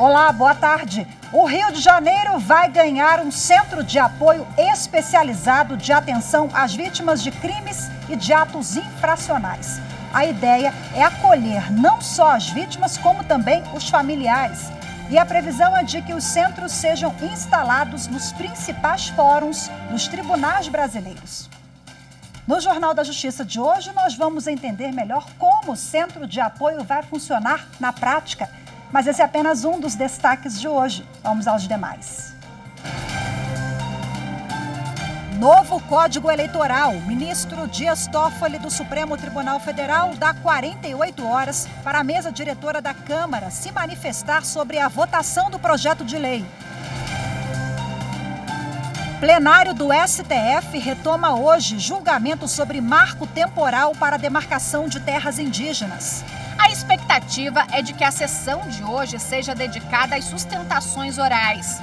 Olá, boa tarde. O Rio de Janeiro vai ganhar um centro de apoio especializado de atenção às vítimas de crimes e de atos infracionais. A ideia é acolher não só as vítimas, como também os familiares. E a previsão é de que os centros sejam instalados nos principais fóruns dos tribunais brasileiros. No Jornal da Justiça de hoje, nós vamos entender melhor como o centro de apoio vai funcionar na prática. Mas esse é apenas um dos destaques de hoje. Vamos aos demais. Novo Código Eleitoral. Ministro Dias Toffoli do Supremo Tribunal Federal dá 48 horas para a mesa diretora da Câmara se manifestar sobre a votação do projeto de lei. Plenário do STF retoma hoje julgamento sobre marco temporal para a demarcação de terras indígenas. A expectativa é de que a sessão de hoje seja dedicada às sustentações orais.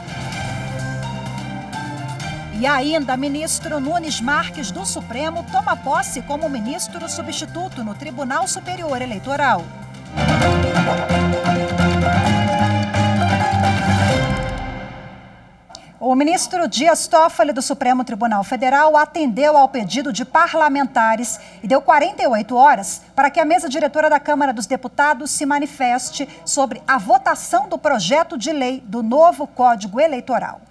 E ainda, ministro Nunes Marques do Supremo toma posse como ministro substituto no Tribunal Superior Eleitoral. O ministro Dias Toffoli do Supremo Tribunal Federal atendeu ao pedido de parlamentares e deu 48 horas para que a mesa diretora da Câmara dos Deputados se manifeste sobre a votação do projeto de lei do novo Código Eleitoral.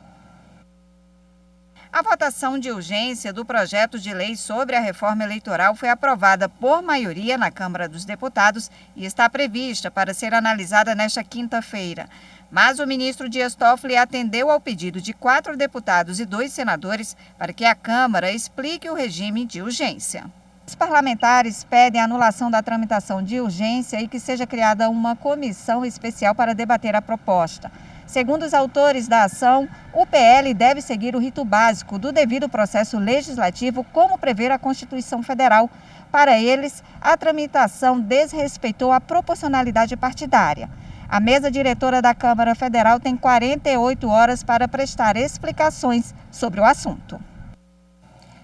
A votação de urgência do projeto de lei sobre a reforma eleitoral foi aprovada por maioria na Câmara dos Deputados e está prevista para ser analisada nesta quinta-feira. Mas o ministro Dias Toffoli atendeu ao pedido de 4 deputados e 2 senadores para que a Câmara explique o regime de urgência. Os parlamentares pedem a anulação da tramitação de urgência e que seja criada uma comissão especial para debater a proposta. Segundo os autores da ação, o PL deve seguir o rito básico do devido processo legislativo, como prevê a Constituição Federal. Para eles, a tramitação desrespeitou a proporcionalidade partidária. A mesa diretora da Câmara Federal tem 48 horas para prestar explicações sobre o assunto.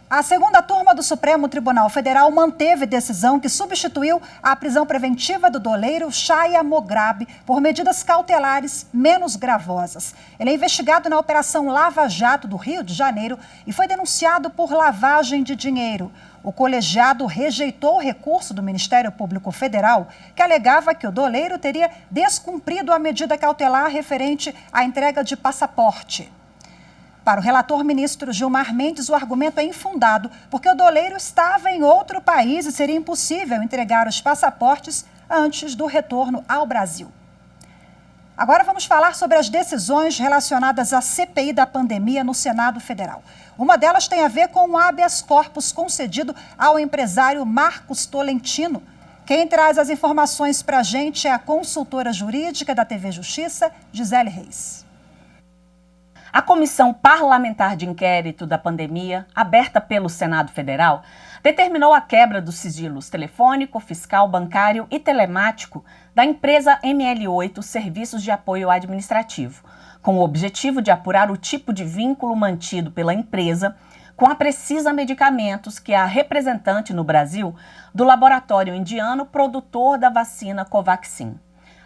A segunda turma do Supremo Tribunal Federal manteve decisão que substituiu a prisão preventiva do doleiro Chaya Mograbi por medidas cautelares menos gravosas. Ele é investigado na Operação Lava Jato do Rio de Janeiro e foi denunciado por lavagem de dinheiro. O colegiado rejeitou o recurso do Ministério Público Federal, que alegava que o doleiro teria descumprido a medida cautelar referente à entrega de passaporte. Para o relator ministro Gilmar Mendes, o argumento é infundado, porque o doleiro estava em outro país e seria impossível entregar os passaportes antes do retorno ao Brasil. Agora vamos falar sobre as decisões relacionadas à CPI da pandemia no Senado Federal. Uma delas tem a ver com o habeas corpus concedido ao empresário Marcos Tolentino. Quem traz as informações para a gente é a consultora jurídica da TV Justiça, Gisele Reis. A Comissão Parlamentar de Inquérito da Pandemia, aberta pelo Senado Federal, determinou a quebra dos sigilos telefônico, fiscal, bancário e telemático da empresa ML8 Serviços de Apoio Administrativo, com o objetivo de apurar o tipo de vínculo mantido pela empresa com a Precisa Medicamentos, que é a representante no Brasil do laboratório indiano produtor da vacina Covaxin.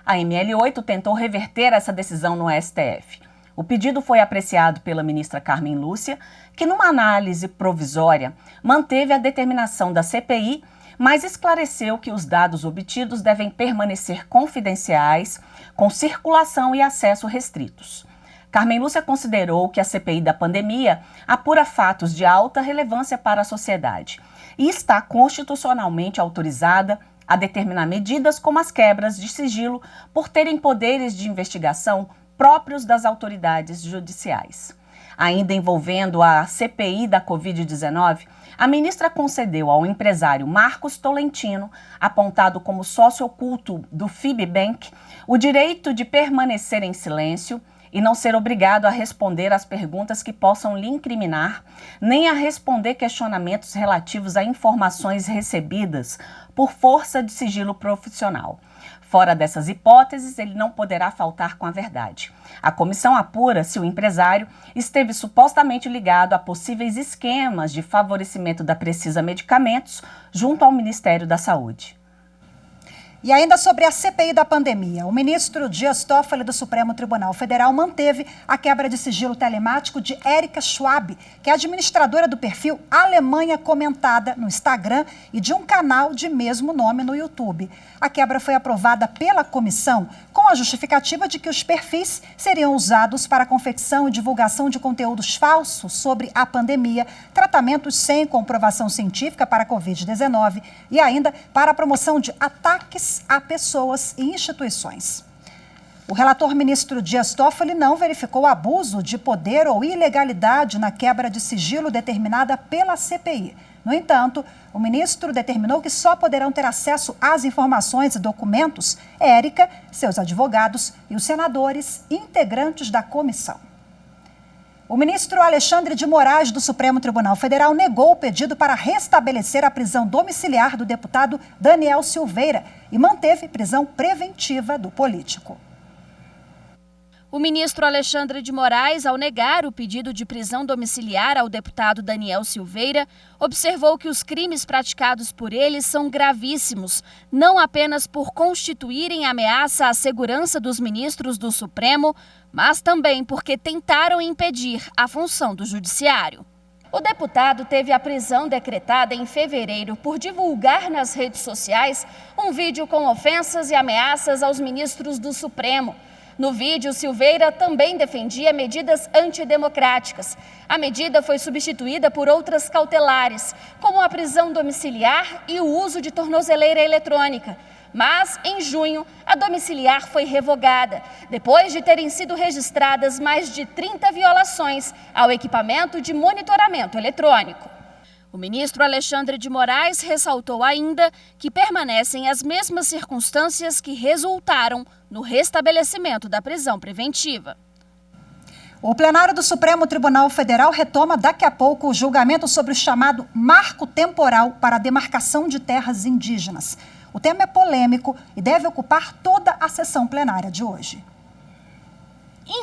A ML8 tentou reverter essa decisão no STF. O pedido foi apreciado pela ministra Carmen Lúcia, que numa análise provisória manteve a determinação da CPI, mas esclareceu que os dados obtidos devem permanecer confidenciais, com circulação e acesso restritos. Carmen Lúcia considerou que a CPI da pandemia apura fatos de alta relevância para a sociedade e está constitucionalmente autorizada a determinar medidas como as quebras de sigilo por terem poderes de investigação próprios das autoridades judiciais. Ainda envolvendo a CPI da Covid-19, a ministra concedeu ao empresário Marcos Tolentino, apontado como sócio oculto do Fibbank, o direito de permanecer em silêncio e não ser obrigado a responder às perguntas que possam lhe incriminar, nem a responder questionamentos relativos a informações recebidas por força de sigilo profissional. Fora dessas hipóteses, ele não poderá faltar com a verdade. A comissão apura se o empresário esteve supostamente ligado a possíveis esquemas de favorecimento da Precisa Medicamentos junto ao Ministério da Saúde. E ainda sobre a CPI da pandemia, o ministro Dias Toffoli do Supremo Tribunal Federal manteve a quebra de sigilo telemático de Érica Schwab, que é administradora do perfil Alemanha Comentada no Instagram e de um canal de mesmo nome no YouTube. A quebra foi aprovada pela comissão com a justificativa de que os perfis seriam usados para a confecção e divulgação de conteúdos falsos sobre a pandemia, tratamentos sem comprovação científica para a Covid-19 e ainda para a promoção de ataques a pessoas e instituições. O relator ministro Dias Toffoli não verificou abuso de poder ou ilegalidade na quebra de sigilo determinada pela CPI. No entanto, o ministro determinou que só poderão ter acesso às informações e documentos Érica, seus advogados e os senadores integrantes da comissão. O ministro Alexandre de Moraes, do Supremo Tribunal Federal, negou o pedido para restabelecer a prisão domiciliar do deputado Daniel Silveira e manteve prisão preventiva do político. O ministro Alexandre de Moraes, ao negar o pedido de prisão domiciliar ao deputado Daniel Silveira, observou que os crimes praticados por ele são gravíssimos, não apenas por constituírem ameaça à segurança dos ministros do Supremo, mas também porque tentaram impedir a função do judiciário. O deputado teve a prisão decretada em fevereiro por divulgar nas redes sociais um vídeo com ofensas e ameaças aos ministros do Supremo. No vídeo, Silveira também defendia medidas antidemocráticas. A medida foi substituída por outras cautelares, como a prisão domiciliar e o uso de tornozeleira eletrônica. Mas, em junho, a domiciliar foi revogada, depois de terem sido registradas mais de 30 violações ao equipamento de monitoramento eletrônico. O ministro Alexandre de Moraes ressaltou ainda que permanecem as mesmas circunstâncias que resultaram no restabelecimento da prisão preventiva. O plenário do Supremo Tribunal Federal retoma daqui a pouco o julgamento sobre o chamado marco temporal para a demarcação de terras indígenas. O tema é polêmico e deve ocupar toda a sessão plenária de hoje.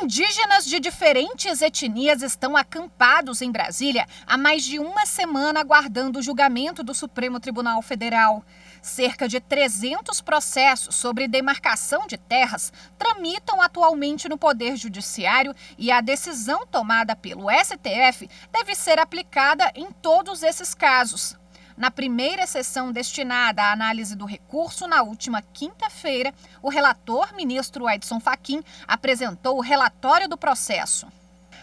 Indígenas de diferentes etnias estão acampados em Brasília há mais de uma semana aguardando o julgamento do Supremo Tribunal Federal. Cerca de 300 processos sobre demarcação de terras tramitam atualmente no Poder Judiciário e a decisão tomada pelo STF deve ser aplicada em todos esses casos. Na primeira sessão destinada à análise do recurso, na última quinta-feira, o relator, ministro Edson Fachin, apresentou o relatório do processo.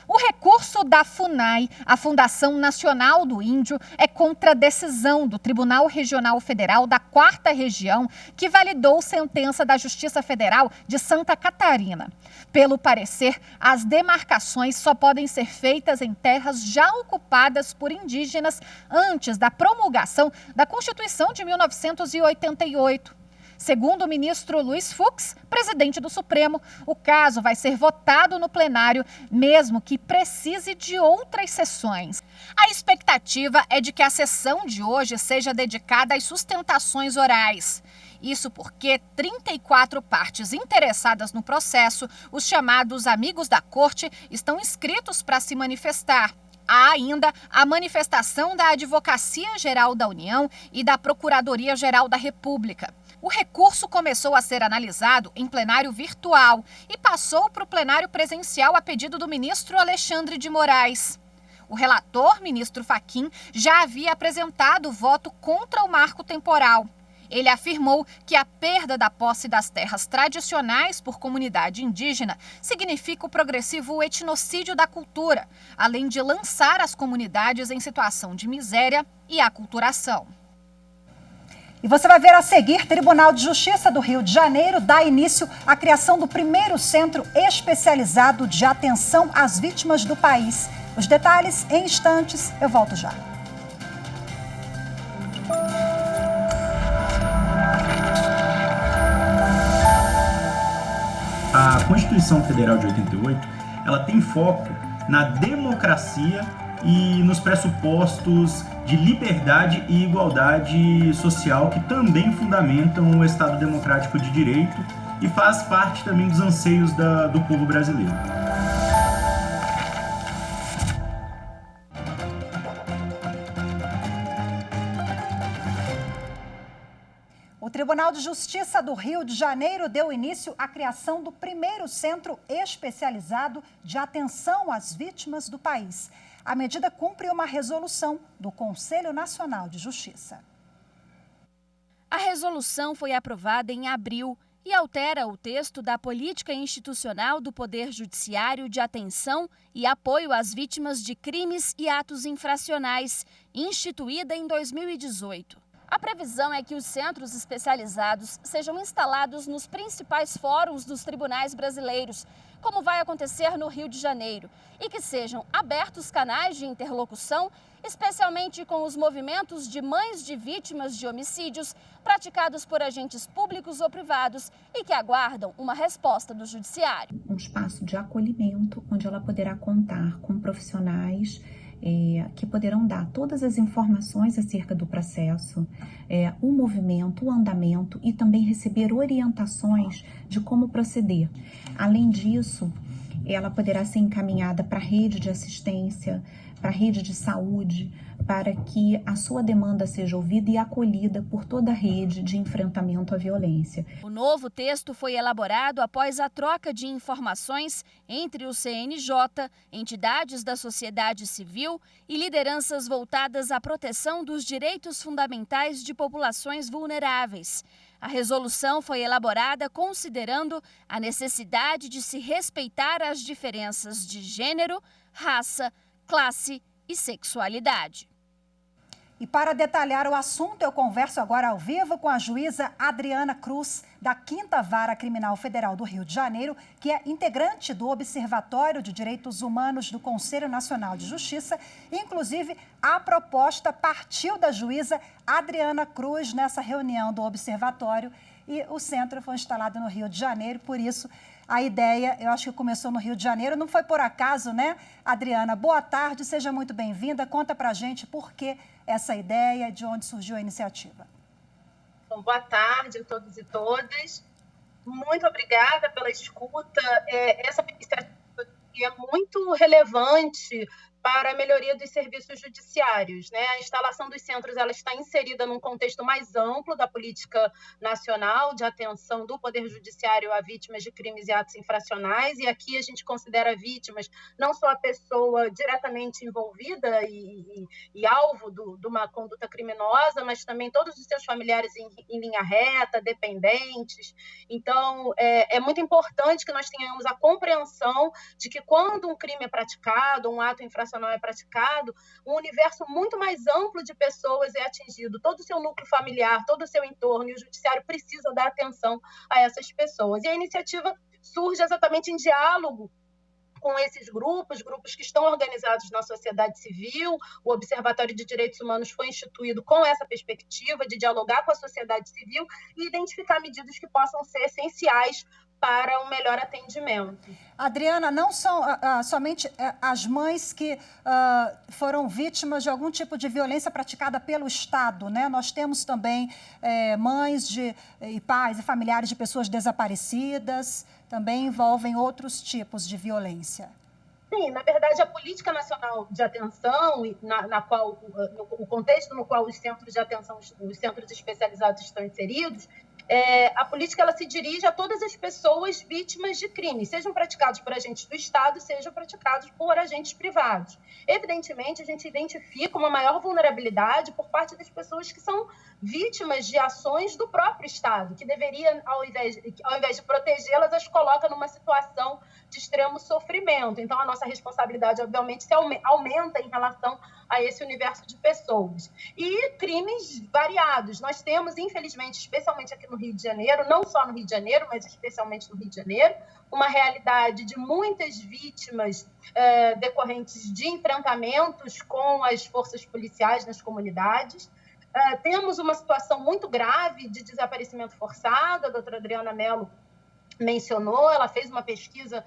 O recurso da FUNAI, a Fundação Nacional do Índio, é contra a decisão do Tribunal Regional Federal da 4ª Região, que validou sentença da Justiça Federal de Santa Catarina. Pelo parecer, as demarcações só podem ser feitas em terras já ocupadas por indígenas antes da promulgação da Constituição de 1988. Segundo o ministro Luiz Fux, presidente do Supremo, o caso vai ser votado no plenário, mesmo que precise de outras sessões. A expectativa é de que a sessão de hoje seja dedicada às sustentações orais. Isso porque 34 partes interessadas no processo, os chamados amigos da corte, estão inscritos para se manifestar. Há ainda a manifestação da Advocacia Geral da União e da Procuradoria-Geral da República. O recurso começou a ser analisado em plenário virtual e passou para o plenário presencial a pedido do ministro Alexandre de Moraes. O relator, ministro Fachin, já havia apresentado voto contra o marco temporal. Ele afirmou que a perda da posse das terras tradicionais por comunidade indígena significa o progressivo etnocídio da cultura, além de lançar as comunidades em situação de miséria e aculturação. E você vai ver a seguir, Tribunal de Justiça do Rio de Janeiro dá início à criação do primeiro centro especializado de atenção às vítimas do país. Os detalhes em instantes, eu volto já. A Constituição Federal de 88, ela tem foco na democracia e nos pressupostos de liberdade e igualdade social que também fundamentam o Estado Democrático de Direito e faz parte também dos anseios do povo brasileiro. O Tribunal de Justiça do Rio de Janeiro deu início à criação do primeiro centro especializado de atenção às vítimas do país. A medida cumpre uma resolução do Conselho Nacional de Justiça. A resolução foi aprovada em abril e altera o texto da Política Institucional do Poder Judiciário de Atenção e Apoio às Vítimas de Crimes e Atos Infracionais, instituída em 2018. A previsão é que os centros especializados sejam instalados nos principais fóruns dos tribunais brasileiros, como vai acontecer no Rio de Janeiro, e que sejam abertos canais de interlocução, especialmente com os movimentos de mães de vítimas de homicídios praticados por agentes públicos ou privados e que aguardam uma resposta do judiciário. Um espaço de acolhimento onde ela poderá contar com profissionais que poderão dar todas as informações acerca do processo, o movimento, o andamento e também receber orientações de como proceder. Além disso, ela poderá ser encaminhada para a rede de assistência, para a rede de saúde, para que a sua demanda seja ouvida e acolhida por toda a rede de enfrentamento à violência. O novo texto foi elaborado após a troca de informações entre o CNJ, entidades da sociedade civil e lideranças voltadas à proteção dos direitos fundamentais de populações vulneráveis. A resolução foi elaborada considerando a necessidade de se respeitar as diferenças de gênero, raça, classe e sexualidade. E para detalhar o assunto, eu converso agora ao vivo com a juíza Adriana Cruz, da 5ª Vara Criminal Federal do Rio de Janeiro, que é integrante do Observatório de Direitos Humanos do Conselho Nacional de Justiça. Inclusive, a proposta partiu da juíza Adriana Cruz nessa reunião do Observatório e o centro foi instalado no Rio de Janeiro, por isso a ideia, eu acho que começou no Rio de Janeiro, não foi por acaso, né? Adriana, boa tarde, seja muito bem-vinda, conta pra gente por que essa ideia, de onde surgiu a iniciativa. Bom, boa tarde a todos e todas, muito obrigada pela escuta, essa iniciativa é muito relevante para a melhoria dos serviços judiciários, né? A instalação dos centros ela está inserida num contexto mais amplo da política nacional de atenção do Poder Judiciário a vítimas de crimes e atos infracionais, e aqui a gente considera vítimas não só a pessoa diretamente envolvida e alvo de uma conduta criminosa, mas também todos os seus familiares em linha reta, dependentes. Então, é muito importante que nós tenhamos a compreensão de que quando um crime é praticado, um ato infracional é praticado, um universo muito mais amplo de pessoas é atingido, todo o seu núcleo familiar, todo o seu entorno, e o judiciário precisa dar atenção a essas pessoas. E a iniciativa surge exatamente em diálogo com esses grupos que estão organizados na sociedade civil. O Observatório de Direitos Humanos foi instituído com essa perspectiva de dialogar com a sociedade civil e identificar medidas que possam ser essenciais para um melhor atendimento. Adriana, não são somente as mães que foram vítimas de algum tipo de violência praticada pelo Estado, né? Nós temos também mães e pais e familiares de pessoas desaparecidas, também envolvem outros tipos de violência. Sim, na verdade, a Política Nacional de Atenção, o contexto no qual os centros de atenção, os centros especializados estão inseridos, a política ela se dirige a todas as pessoas vítimas de crimes, sejam praticados por agentes do Estado, sejam praticados por agentes privados. Evidentemente, a gente identifica uma maior vulnerabilidade por parte das pessoas que são vítimas de ações do próprio Estado, que deveria, ao invés de protegê-las, as coloca numa situação de extremo sofrimento. Então, a nossa responsabilidade, obviamente, se aumenta em relação a esse universo de pessoas. E crimes variados. Nós temos, infelizmente, especialmente aqui no Rio de Janeiro, não só no Rio de Janeiro, mas especialmente no Rio de Janeiro, uma realidade de muitas vítimas decorrentes de enfrentamentos com as forças policiais nas comunidades. Temos uma situação muito grave de desaparecimento forçado, a doutora Adriana Mello mencionou, ela fez uma pesquisa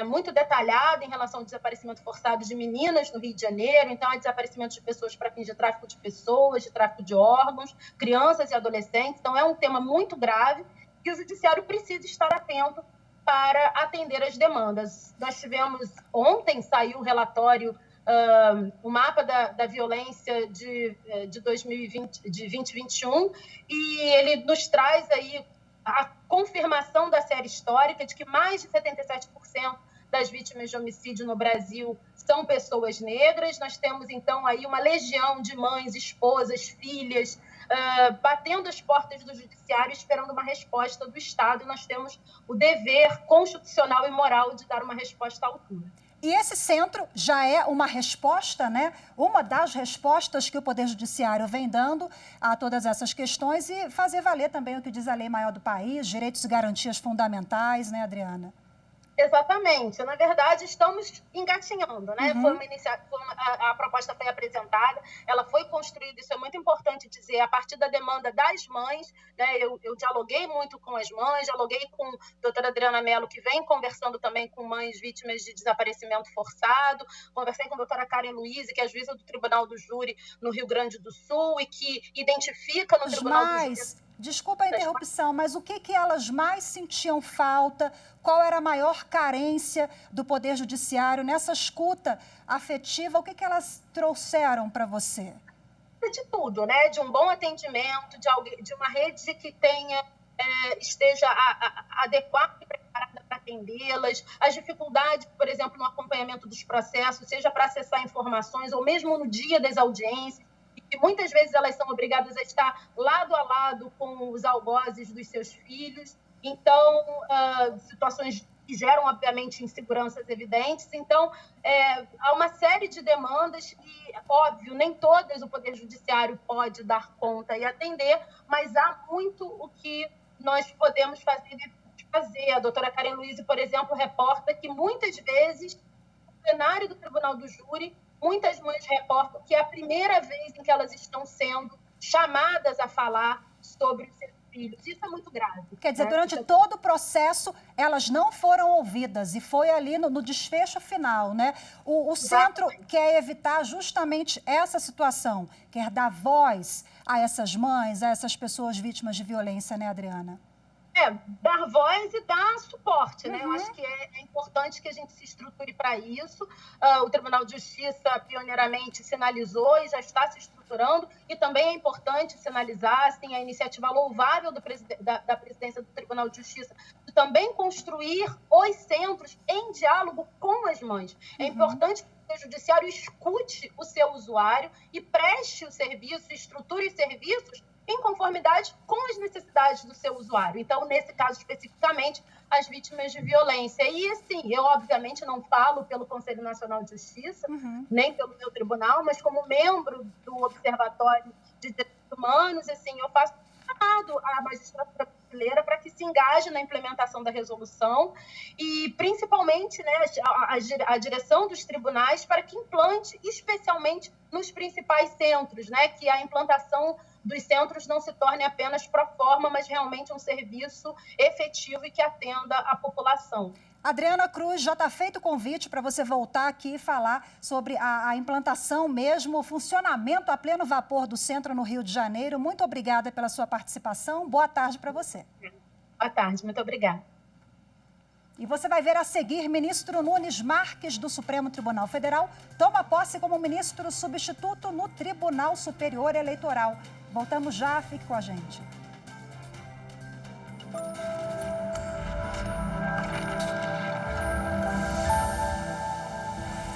muito detalhada em relação ao desaparecimento forçado de meninas no Rio de Janeiro, então há desaparecimento de pessoas para fins de tráfico de pessoas, de tráfico de órgãos, crianças e adolescentes, então é um tema muito grave que o judiciário precisa estar atento para atender as demandas. Nós tivemos, ontem saiu o relatório o mapa da violência de 2020, de 2021, e ele nos traz aí a confirmação da série histórica de que mais de 77% das vítimas de homicídio no Brasil são pessoas negras. Nós temos, então, aí uma legião de mães, esposas, filhas, batendo as portas do judiciário, esperando uma resposta do Estado, e nós temos o dever constitucional e moral de dar uma resposta à altura. E esse centro já é uma resposta, né? Uma das respostas que o Poder Judiciário vem dando a todas essas questões e fazer valer também o que diz a lei maior do país, direitos e garantias fundamentais, né, Adriana? Exatamente. Na verdade, estamos engatinhando, né? Uhum. A proposta foi apresentada, ela foi construída, isso é muito importante dizer, a partir da demanda das mães, né? Eu dialoguei muito com as mães, dialoguei com a doutora Adriana Mello, que vem conversando também com mães vítimas de desaparecimento forçado, conversei com a doutora Karen Luiz, que é juíza do Tribunal do Júri no Rio Grande do Sul e que identifica no Tribunal do Júri... Desculpa a interrupção, mas o que elas mais sentiam falta? Qual era a maior carência do Poder Judiciário nessa escuta afetiva? O que elas trouxeram para você? De tudo, né? De um bom atendimento, de uma rede que esteja adequada e preparada para atendê-las, as dificuldades, por exemplo, no acompanhamento dos processos, seja para acessar informações ou mesmo no dia das audiências, e muitas vezes elas são obrigadas a estar lado a lado com os algozes dos seus filhos, então, situações que geram, obviamente, inseguranças evidentes. Então, há uma série de demandas e, óbvio, nem todas o Poder Judiciário pode dar conta e atender, mas há muito o que nós podemos fazer. A doutora Karen Luiz, por exemplo, reporta que muitas vezes, no plenário do Tribunal do Júri, muitas mães reportam que é a primeira vez em que elas estão sendo chamadas a falar sobre os seus filhos. Isso é muito grave. Quer dizer, durante todo o processo, elas não foram ouvidas e foi ali no desfecho final, né? O centro quer evitar justamente essa situação, quer dar voz a essas mães, a essas pessoas vítimas de violência, né, Adriana? Dar voz e dar suporte, né? Eu acho que é importante que a gente se estruture para isso. O Tribunal de Justiça, pioneiramente, sinalizou e já está se estruturando, e também é importante sinalizar, assim, a iniciativa louvável da presidência do Tribunal de Justiça de também construir os centros em diálogo com as mães. É importante que o Judiciário escute o seu usuário e preste o serviço, estruture os serviços em conformidade com as necessidades do seu usuário. Então, nesse caso especificamente, as vítimas de violência. E, assim, eu obviamente não falo pelo Conselho Nacional de Justiça, nem pelo meu tribunal, mas como membro do Observatório de Direitos Humanos, assim, eu faço chamado à magistratura brasileira para que se engaje na implementação da resolução e, principalmente, né, a direção dos tribunais para que implante, especialmente nos principais centros, né, que a implantação dos centros não se torne apenas pro forma, mas realmente um serviço efetivo e que atenda a população. Adriana Cruz, já está feito o convite para você voltar aqui e falar sobre a implantação mesmo, o funcionamento a pleno vapor do centro no Rio de Janeiro. Muito obrigada pela sua participação. Boa tarde para você. Boa tarde, muito obrigada. E você vai ver a seguir, ministro Nunes Marques, do Supremo Tribunal Federal, toma posse como ministro substituto no Tribunal Superior Eleitoral. Voltamos já, fique com a gente.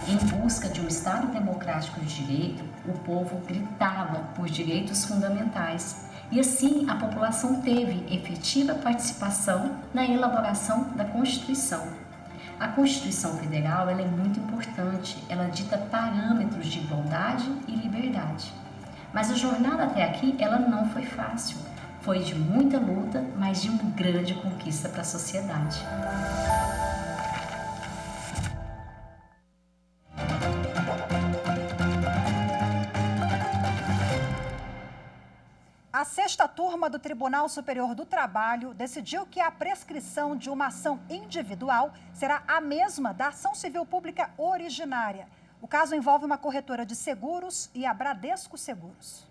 Em busca de um Estado democrático de direito, o povo gritava por direitos fundamentais. E assim, a população teve efetiva participação na elaboração da Constituição. A Constituição Federal ela é muito importante, ela dita parâmetros de igualdade e liberdade. Mas a jornada até aqui ela não foi fácil. Foi de muita luta, mas de uma grande conquista para a sociedade. A sexta turma do Tribunal Superior do Trabalho decidiu que a prescrição de uma ação individual será a mesma da ação civil pública originária. O caso envolve uma corretora de seguros e a Bradesco Seguros.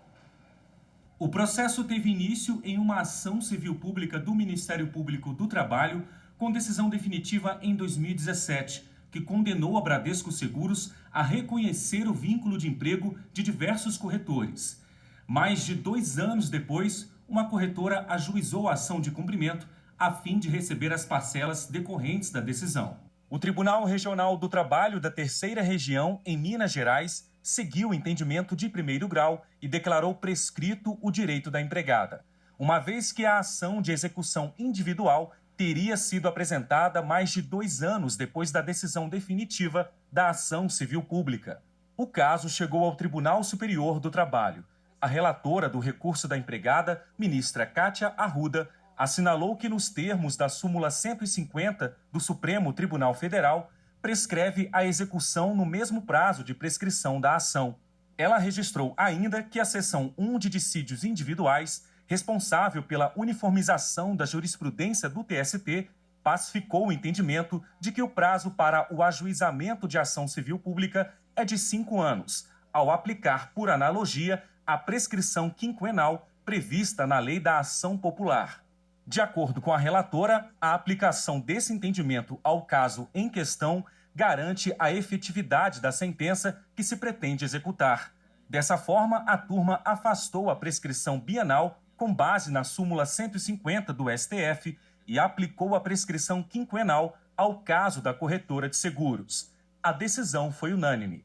O processo teve início em uma ação civil pública do Ministério Público do Trabalho, com decisão definitiva em 2017, que condenou a Bradesco Seguros a reconhecer o vínculo de emprego de diversos corretores. Mais de 2 anos depois, uma corretora ajuizou a ação de cumprimento a fim de receber as parcelas decorrentes da decisão. O Tribunal Regional do Trabalho da Terceira Região, em Minas Gerais, seguiu o entendimento de primeiro grau e declarou prescrito o direito da empregada, uma vez que a ação de execução individual teria sido apresentada mais de 2 anos depois da decisão definitiva da ação civil pública. O caso chegou ao Tribunal Superior do Trabalho. A relatora do recurso da empregada, ministra Kátia Arruda, assinalou que nos termos da súmula 150 do Supremo Tribunal Federal, prescreve a execução no mesmo prazo de prescrição da ação. Ela registrou ainda que a seção 1 de dissídios individuais, responsável pela uniformização da jurisprudência do TST, pacificou o entendimento de que o prazo para o ajuizamento de ação civil pública é de 5 anos, ao aplicar, por analogia, a prescrição quinquenal prevista na Lei da Ação Popular. De acordo com a relatora, a aplicação desse entendimento ao caso em questão garante a efetividade da sentença que se pretende executar. Dessa forma, a turma afastou a prescrição bienal com base na súmula 150 do STF e aplicou a prescrição quinquenal ao caso da corretora de seguros. A decisão foi unânime.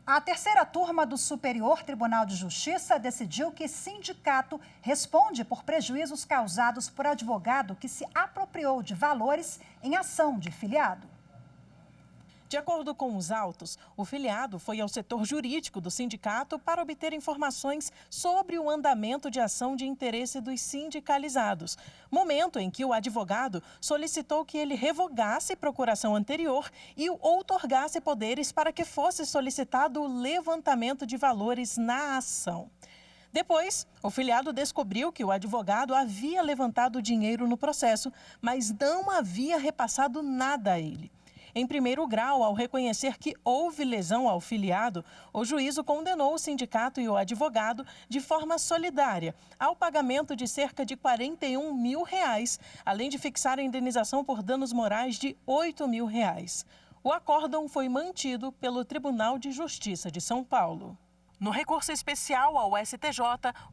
A terceira turma do Superior Tribunal de Justiça decidiu que sindicato responde por prejuízos causados por advogado que se apropriou de valores em ação de filiado. De acordo com os autos, o filiado foi ao setor jurídico do sindicato para obter informações sobre o andamento de ação de interesse dos sindicalizados, momento em que o advogado solicitou que ele revogasse procuração anterior e o outorgasse poderes para que fosse solicitado o levantamento de valores na ação. Depois, o filiado descobriu que o advogado havia levantado dinheiro no processo, mas não havia repassado nada a ele. Em primeiro grau, ao reconhecer que houve lesão ao filiado, o juízo condenou o sindicato e o advogado de forma solidária ao pagamento de cerca de R$41 mil, além de fixar a indenização por danos morais de R$8 mil. O acórdão foi mantido pelo Tribunal de Justiça de São Paulo. No recurso especial ao STJ,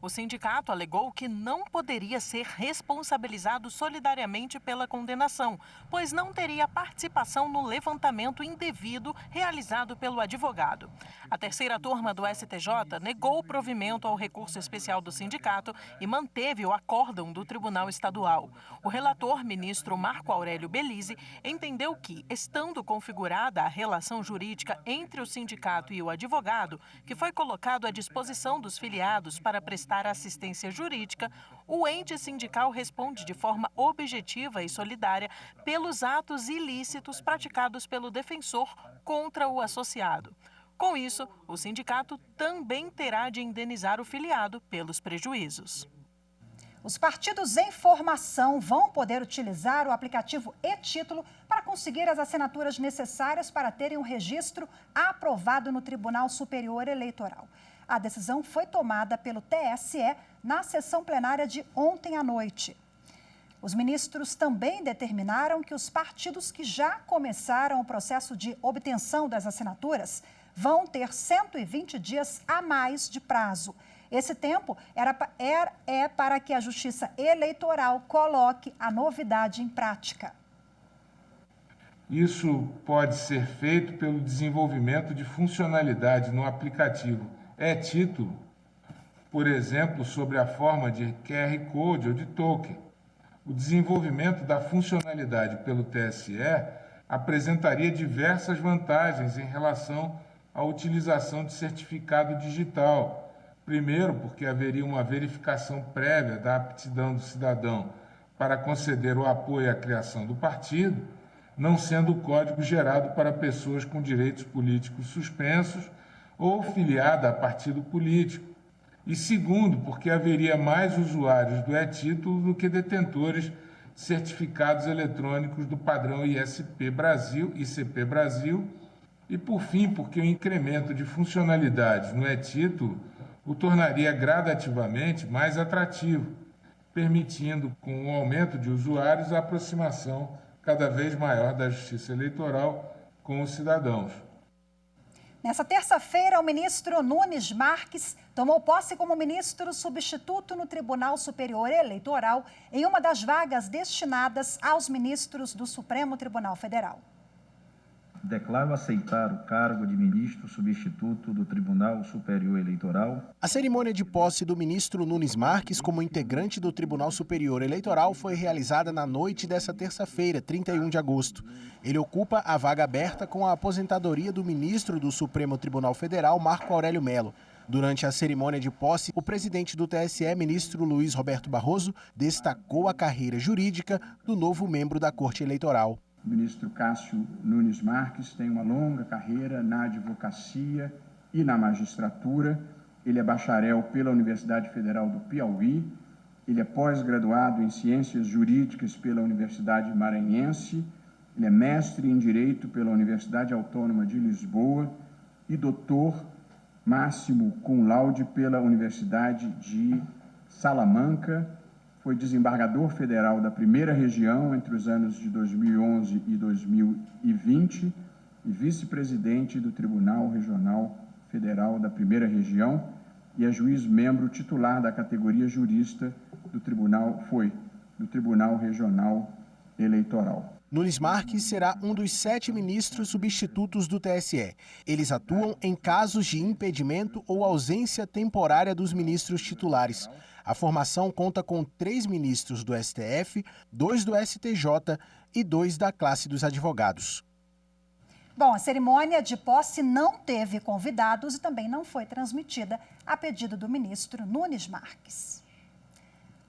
o sindicato alegou que não poderia ser responsabilizado solidariamente pela condenação, pois não teria participação no levantamento indevido realizado pelo advogado. A terceira turma do STJ negou o provimento ao recurso especial do sindicato e manteve o acórdão do Tribunal Estadual. O relator, ministro Marco Aurélio Belize, entendeu que, estando configurada a relação jurídica entre o sindicato e o advogado, que foi colocado à disposição dos filiados para prestar assistência jurídica, o ente sindical responde de forma objetiva e solidária pelos atos ilícitos praticados pelo defensor contra o associado. Com isso, o sindicato também terá de indenizar o filiado pelos prejuízos. Os partidos em formação vão poder utilizar o aplicativo e-Título para conseguir as assinaturas necessárias para terem um registro aprovado no Tribunal Superior Eleitoral. A decisão foi tomada pelo TSE na sessão plenária de ontem à noite. Os ministros também determinaram que os partidos que já começaram o processo de obtenção das assinaturas vão ter 120 dias a mais de prazo. Esse tempo é para que a Justiça Eleitoral coloque a novidade em prática. Isso pode ser feito pelo desenvolvimento de funcionalidade no aplicativo e-Título, por exemplo, sobre a forma de QR Code ou de token. O desenvolvimento da funcionalidade pelo TSE apresentaria diversas vantagens em relação à utilização de certificado digital. Primeiro, porque haveria uma verificação prévia da aptidão do cidadão para conceder o apoio à criação do partido, não sendo o código gerado para pessoas com direitos políticos suspensos ou filiada a partido político. E segundo, porque haveria mais usuários do e-Título do que detentores de certificados eletrônicos do padrão ICP Brasil. E por fim, porque o incremento de funcionalidades no e-Título o tornaria gradativamente mais atrativo, permitindo, com o aumento de usuários, a aproximação cada vez maior da Justiça Eleitoral com os cidadãos. Nessa terça-feira, o ministro Nunes Marques tomou posse como ministro substituto no Tribunal Superior Eleitoral em uma das vagas destinadas aos ministros do Supremo Tribunal Federal. Declaro aceitar o cargo de ministro substituto do Tribunal Superior Eleitoral. A cerimônia de posse do ministro Nunes Marques como integrante do Tribunal Superior Eleitoral foi realizada na noite desta terça-feira, 31 de agosto. Ele ocupa a vaga aberta com a aposentadoria do ministro do Supremo Tribunal Federal, Marco Aurélio Mello. Durante a cerimônia de posse, o presidente do TSE, ministro Luiz Roberto Barroso, destacou a carreira jurídica do novo membro da Corte Eleitoral. O ministro Cássio Nunes Marques tem uma longa carreira na advocacia e na magistratura. Ele é bacharel pela Universidade Federal do Piauí. Ele é pós-graduado em Ciências Jurídicas pela Universidade Maranhense. Ele é mestre em Direito pela Universidade Autônoma de Lisboa e doutor máximo cum laude pela Universidade de Salamanca. Foi desembargador federal da Primeira Região entre os anos de 2011 e 2020 e vice-presidente do Tribunal Regional Federal da Primeira Região e é juiz membro titular da categoria jurista do Tribunal Regional Eleitoral. Nunes Marques será um dos 7 ministros substitutos do TSE. Eles atuam em casos de impedimento ou ausência temporária dos ministros titulares. A formação conta com 3 ministros do STF, 2 do STJ e 2 da classe dos advogados. Bom, a cerimônia de posse não teve convidados e também não foi transmitida a pedido do ministro Nunes Marques.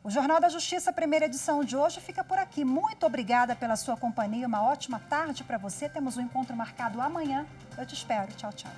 O Jornal da Justiça, primeira edição de hoje, fica por aqui. Muito obrigada pela sua companhia. Uma ótima tarde para você. Temos um encontro marcado amanhã. Eu te espero. Tchau, tchau.